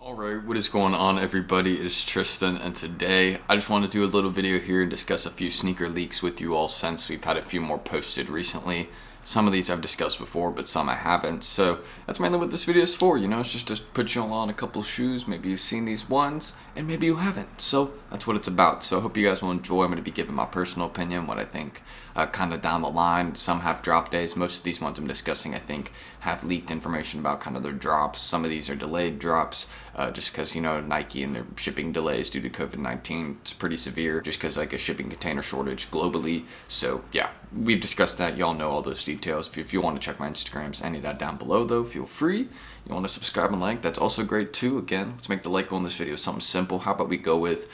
Alright, what is going on everybody? It's Tristan, and today I just want to do a little video here and discuss a few sneaker leaks with you all, since we've had a few more posted recently. Some of these I've discussed before, but some I haven't, so that's mainly what this video is for, it's just to put you all on a couple shoes. Maybe you've seen these ones, and maybe you haven't, so that's what it's about. So I hope you guys will enjoy. I'm going to be giving my personal opinion, what I think kind of down the line. Some have drop days. Most of these ones I'm discussing, I think, have leaked information about kind of their drops. Some of these are delayed drops, just because, Nike and their shipping delays due to COVID-19, it's pretty severe, just because like a shipping container shortage globally. So yeah, we've discussed that. Y'all know all those details. If you want to check my Instagrams, any of that down below though, feel free. You want to subscribe and like, that's also great too. Again, let's make the like goal in this video something simple. How about we go with,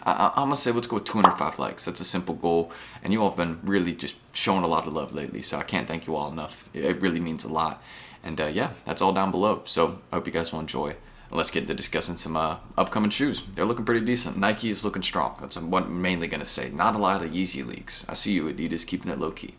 I'm gonna say let's go with 205 likes. That's a simple goal, and you all have been really just showing a lot of love lately, so I can't thank you all enough. It really means a lot. And yeah, that's all down below, so I hope you guys will enjoy. Let's get to discussing some upcoming shoes. They're looking pretty decent. Nike is looking strong. That's what I'm mainly gonna say. Not a lot of Yeezy leaks. I see you, Adidas, keeping it low key.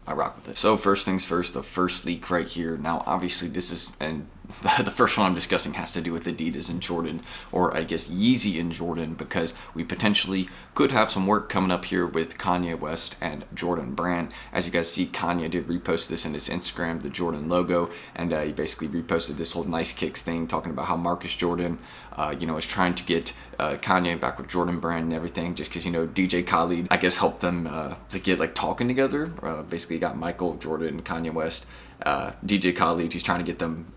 I rock with it. So first things first, the first leak right here. Now obviously this is, and the first one I'm discussing has to do with Adidas and Jordan, or I guess Yeezy and Jordan, because we potentially could have some work coming up here with Kanye West and Jordan Brand. As you guys see, Kanye did repost this in his Instagram, the Jordan logo, and he basically reposted this whole Nice Kicks thing, talking about how Marcus Jordan, is trying to get Kanye back with Jordan Brand and everything, just because, DJ Khaled, I guess, helped them to get like talking together. Basically got Michael Jordan and Kanye West, DJ Khaled, he's trying to get them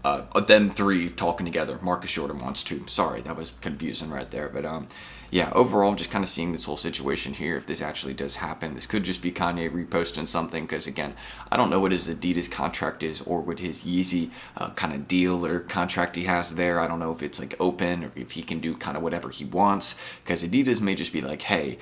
three talking together. Marcus Jordan wants to. Sorry, that was confusing right there. But yeah, overall, just kind of seeing this whole situation here. If this actually does happen, this could just be Kanye reposting something, because again, I don't know what his Adidas contract is, or what his Yeezy kind of deal or contract he has there. I don't know if it's like open, or if he can do kind of whatever he wants, because Adidas may just be like, hey,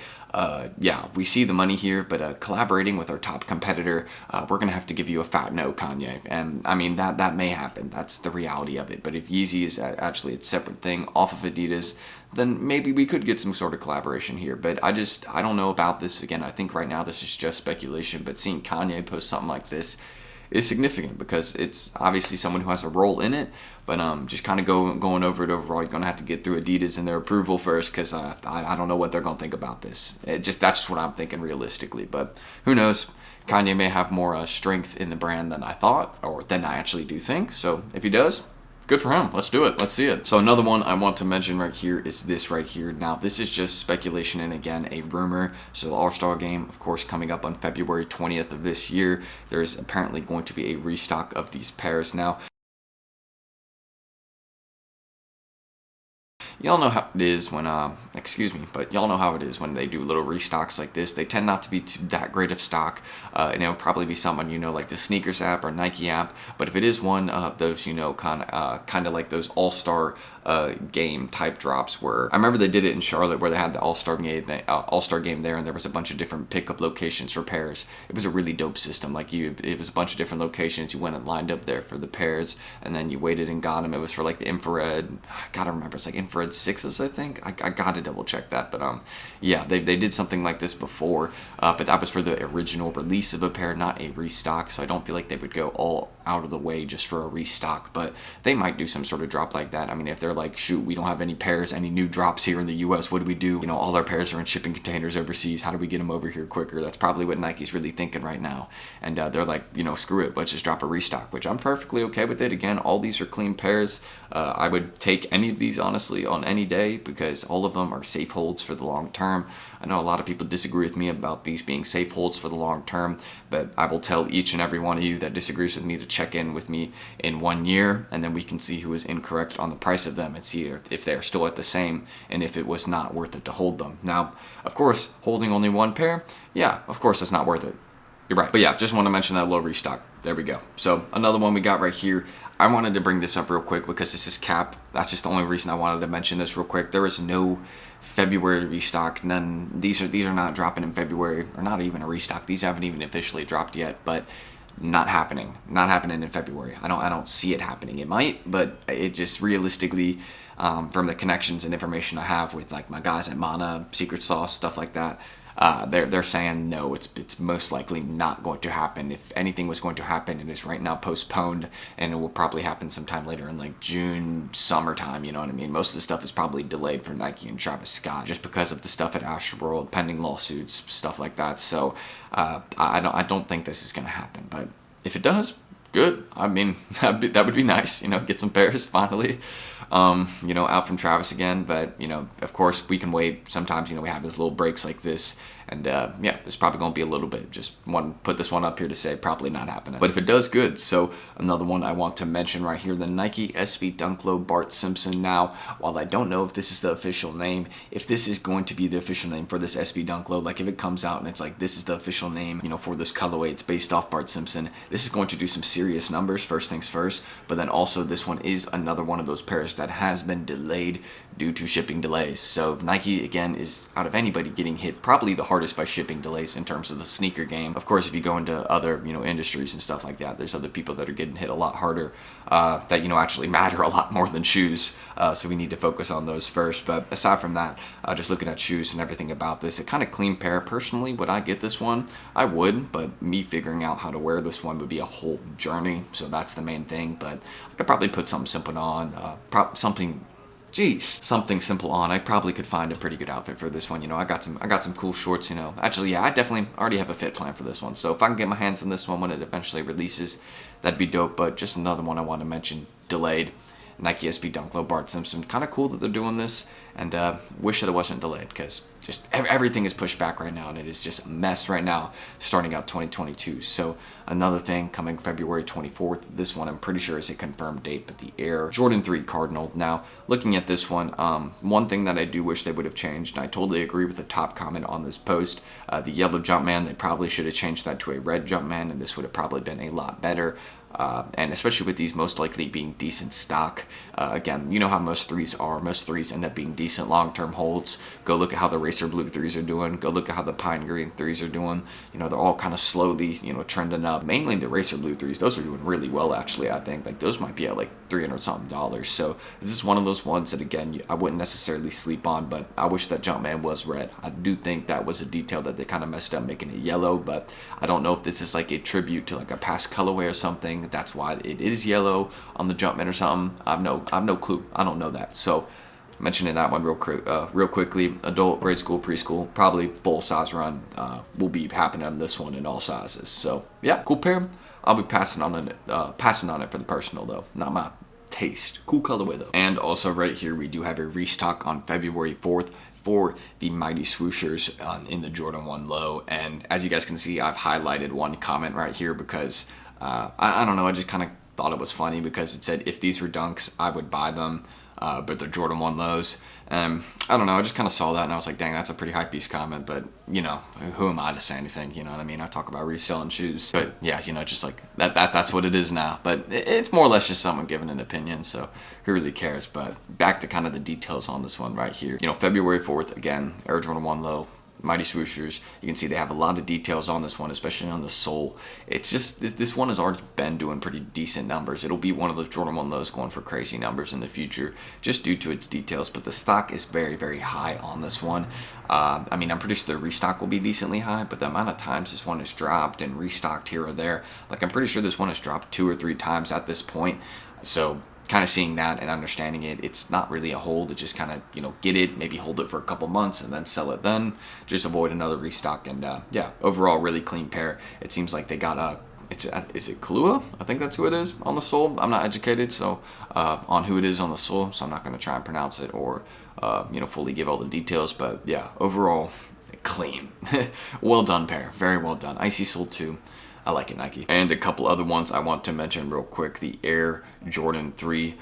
yeah, we see the money here, but collaborating with our top competitor, we're gonna have to give you a fat no, Kanye. And I mean, that may happen. That's the reality of it. But if Yeezy is actually a separate thing off of Adidas, then maybe we could get some sort of collaboration here. But I don't know about this. Again, I think right now this is just speculation, but seeing Kanye post something like this is significant, because it's obviously someone who has a role in it. But just kind of going over it overall, you're gonna have to get through Adidas and their approval first, because I don't know what they're gonna think about this. That's just what I'm thinking realistically. But who knows? Kanye may have more strength in the brand than I thought, or than I actually do think. So if he does, good for him. Let's do it. Let's see it. So another one I want to mention right here is this right here. Now, this is just speculation and, again, a rumor. So the All-Star Game, of course, coming up on February 20th of this year. There's apparently going to be a restock of these pairs. Now, y'all know how it is when, but y'all know how it is when they do little restocks like this. They tend not to be that great of stock, and it'll probably be someone, like the Sneakers app or Nike app. But if it is one of those, kind of like those All-Star game type drops, where I remember they did it in Charlotte, where they had the All-Star game there, and there was a bunch of different pickup locations for pairs. It was a really dope system. Like it was a bunch of different locations. You went and lined up there for the pairs, and then you waited and got them. It was for like the infrared. I gotta remember, it's like infrared 6s, I think. I gotta double check that. But yeah, they did something like this before, but that was for the original release of a pair, not a restock. So I don't feel like they would go all out of the way just for a restock, but they might do some sort of drop like that. I mean, if they're like, shoot, we don't have any pairs, any new drops here in the US, what do we do? All our pairs are in shipping containers overseas. How do we get them over here quicker? That's probably what Nike's really thinking right now. And they're like, screw it, let's just drop a restock, which I'm perfectly okay with it. Again, all these are clean pairs. I would take any of these, honestly, on any day, because all of them are safe holds for the long term. I know a lot of people disagree with me about these being safe holds for the long term, but I will tell each and every one of you that disagrees with me to check in with me in 1 year, and then we can see who is incorrect on the price of them and see if they're still at the same, and if it was not worth it to hold them. Now, of course, holding only one pair, yeah, of course it's not worth it. You're right. But yeah, just want to mention that low restock. There we go. So another one we got right here. I wanted to bring this up real quick because this is Cap. That's just the only reason I wanted to mention this real quick. There is no February restock. None. These are not dropping in February, or not even a restock. These haven't even officially dropped yet, but not happening. Not happening in February. I don't see it happening. It might, but it just realistically, from the connections and information I have with like my guys at Mana, Secret Sauce, stuff like that, they're saying no, it's most likely not going to happen. If anything was going to happen, it is right now postponed, and it will probably happen sometime later in like June, summertime. You know what I mean? Most of the stuff is probably delayed for Nike and Travis Scott just because of the stuff at Astroworld, pending lawsuits, stuff like that. So I don't think this is going to happen. But if it does, good. I mean, that would be nice. You know, get some pairs finally. You know, out from Travis again. But, you know, of course, we can wait. Sometimes, you know, we have those little breaks like this. And, yeah, it's probably going to be a little bit. Just want to put this one up here to say probably not happening. But if it does, good. So another one I want to mention right here, the Nike SB Dunk Low Bart Simpson. Now, while I don't know if this is the official name, if this is going to be the official name for this SB Dunk Low, like if it comes out and it's like this is the official name, you know, for this colorway, it's based off Bart Simpson, this is going to do some serious numbers, first things first. But then also this one is another one of those pairs that has been delayed due to shipping delays. So Nike, again, is out of anybody getting hit probably the hardest by shipping delays in terms of the sneaker game. Of course, if you go into other, you know, industries and stuff like that, there's other people that are getting hit a lot harder that, you know, actually matter a lot more than shoes. So we need to focus on those first. But aside from that, just looking at shoes and everything about this, a kind of clean pair. Personally, would I get this one? I would, but me figuring out how to wear this one would be a whole journey. So that's the main thing. But I could probably put something simple on, something simple on. I probably could find a pretty good outfit for this one. You know, I got some cool shorts, you know. Actually, yeah, I definitely already have a fit plan for this one. So if I can get my hands on this one when it eventually releases, that'd be dope. But just another one I want to mention, delayed. Nike SB Dunk Low Bart Simpson. Kind of cool that they're doing this, and wish that it wasn't delayed, because just everything is pushed back right now, and it is just a mess right now starting out 2022. So another thing coming February 24th, this one I'm pretty sure is a confirmed date, but the Air Jordan 3 Cardinal. Now looking at this one, one thing that I do wish they would have changed, and I totally agree with the top comment on this post, the yellow Jumpman, they probably should have changed that to a red Jumpman, and this would have probably been a lot better. And especially with these most likely being decent stock. Again, you know how most threes are. Most threes end up being decent long-term holds. Go look at how the Racer Blue threes are doing. Go look at how the Pine Green threes are doing. You know, they're all kind of slowly, you know, trending up. Mainly the Racer Blue threes. Those are doing really well, actually, I think. Like, those might be at like $300-something. So this is one of those ones that, again, I wouldn't necessarily sleep on, but I wish that Jumpman was red. I do think that was a detail that they kind of messed up making it yellow, but I don't know if this is like a tribute to like a past colorway or something. That's why it is yellow on the Jumpman or something. I've no clue. I don't know that. So mentioning that one real quickly, adult, grade school, preschool, probably full size run will be happening on this one in all sizes. So yeah, cool pair. I'll be passing on it for the personal though, not my taste. Cool colorway though. And also right here we do have a restock on February 4th for the Mighty Swooshers in the Jordan 1 Low. And as you guys can see, I've highlighted one comment right here because I don't know, I just kind of thought it was funny because it said if these were dunks, I would buy them, but they're Jordan 1 Lows. I don't know, I just kind of saw that and I was like, dang, that's a pretty hype beast comment, but, you know, who am I to say anything, you know what I mean? I talk about reselling shoes, but yeah, you know, just like, that's what it is now, but it's more or less just someone giving an opinion, so who really cares? But back to kind of the details on this one right here. You know, February 4th, again, Air Jordan 1 Low, Mighty Swooshers. You can see they have a lot of details on this one, especially on the sole. It's just, this one has already been doing pretty decent numbers. It'll be one of those Jordan 1 Lows going for crazy numbers in the future, just due to its details, but the stock is very, very high on this one. I mean, I'm pretty sure the restock will be decently high, but the amount of times this one is dropped and restocked here or there, like I'm pretty sure this one has dropped 2 or 3 times at this point. So kind of seeing that and understanding it, it's not really a hold. It's just kind of, you know, get it, maybe hold it for a couple months and then sell it then. Just avoid another restock. And yeah, overall really clean pair. It seems like they got is it Kahlua? I think that's who it is on the sole. I'm not educated so on who it is on the sole, so I'm not going to try and pronounce it or you know, fully give all the details. But yeah, overall clean. Well done pair, very well done. Icy sole too. I like it, Nike. And a couple other ones I want to mention real quick. The Air Jordan 3,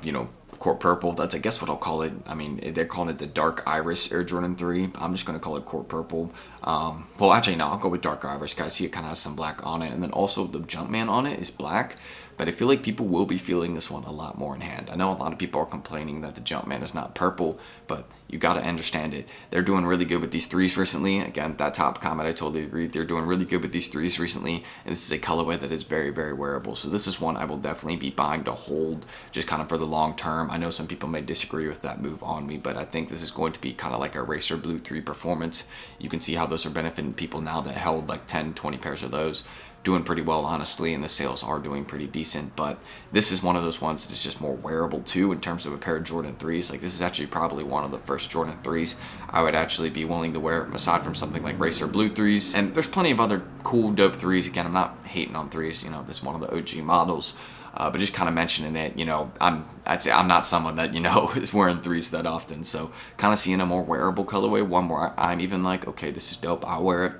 you know, Court Purple. That's, I guess, what I'll call it. I mean, they're calling it the Dark Iris Air Jordan 3. I'm just going to call it Court Purple. Well, actually, no, I'll go with Dark Iris, guys. See, it kind of has some black on it. And then also the Jumpman on it is black. But I feel like people will be feeling this one a lot more in hand. I know a lot of people are complaining that the Jumpman is not purple, but you got to understand it. They're doing really good with these threes recently. Again, that top comment, I totally agree. They're doing really good with these threes recently, and this is a colorway that is very, very wearable. So this is one I will definitely be buying to hold just kind of for the long term. term. I know some people may disagree with that move on me, but I think this is going to be kind of like a Racer Blue 3 performance. You can see how those are benefiting people now that held like 10, 20 pairs of those. Doing pretty well, honestly, and the sales are doing pretty decent, but this is one of those ones that is just more wearable too in terms of a pair of Jordan 3s. Like, this is actually probably one of the first Jordan 3s I would actually be willing to wear, aside from something like Racer Blue 3s. And there's plenty of other cool, dope 3s. Again, I'm not hating on 3s, you know, this is one of the OG models. But just kind of mentioning it, you know, I'd say I'm not someone that, you know, is wearing 3s that often. So kind of seeing a more wearable colorway, one where I'm even like, okay, this is dope, I'll wear it.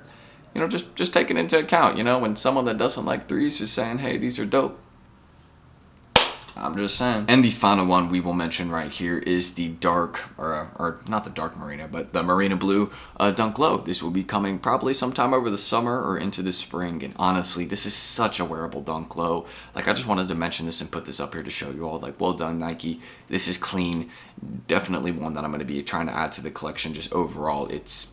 You know, just take it into account, you know, when someone that doesn't like 3s is saying, hey, these are dope. I'm just saying. And the final one we will mention right here is the dark, or not the dark Marina, but the Marina Blue Dunk Low. This will be coming probably sometime over the summer or into the spring. And honestly, this is such a wearable Dunk Low. Like, I just wanted to mention this and put this up here to show you all, like, well done, Nike. This is clean. Definitely one that I'm going to be trying to add to the collection. Just overall, it's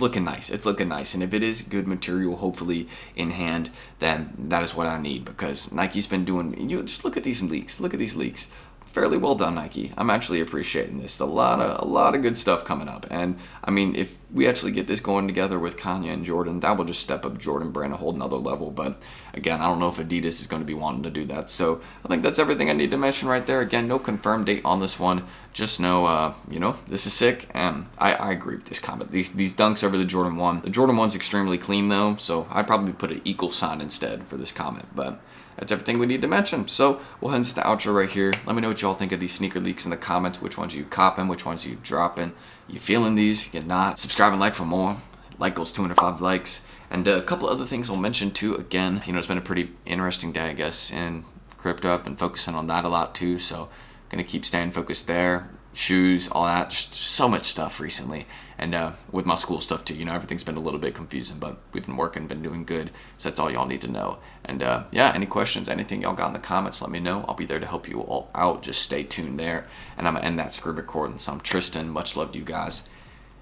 looking nice. It's looking nice. And if it is good material, hopefully in hand, then that is what I need, because Nike's been doing, you just look at these leaks. Look at these leaks. Fairly well done, Nike. I'm actually appreciating this. A lot of good stuff coming up. And I mean, if we actually get this going together with Kanye and Jordan, that will just step up Jordan brand a whole nother level. But again, I don't know if Adidas is going to be wanting to do that. So I think that's everything I need to mention right there. Again, no confirmed date on this one. Just know, you know, this is sick. And I agree with this comment. These dunks over the Jordan 1. The Jordan 1's extremely clean though, so I'd probably put an equal sign instead for this comment. But that's everything we need to mention. So we'll head into the outro right here. Let me know what y'all think of these sneaker leaks in the comments. Which ones you copping? Which ones you dropping? You feeling these? You not? Subscribe and like for more. Like goes 205 likes. And a couple other things I'll mention too. Again, you know, it's been a pretty interesting day, I guess, in crypto. I've been focusing on that a lot too. So gonna keep staying focused there. Shoes, all that, just so much stuff recently. And with my school stuff too, you know, everything's been a little bit confusing, but we've been working, been doing good. So that's all y'all need to know. And yeah, any questions, anything y'all got in the comments, let me know. I'll be there to help you all out. Just stay tuned there. And I'm gonna end that screen recording. So I'm Tristan. Much love to you guys.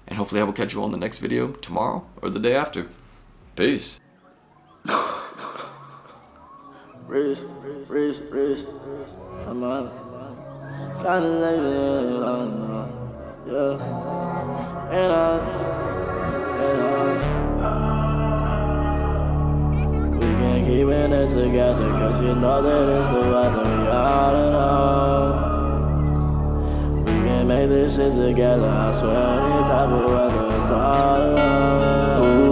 And hopefully I will catch you all in the next video tomorrow or the day after. Peace. Wrist, I'm on. Kinda like yeah. And we can keep it together, cause you know that it's the weather, we all alone. We can make this shit together, I swear, any type of weather, it's all alone.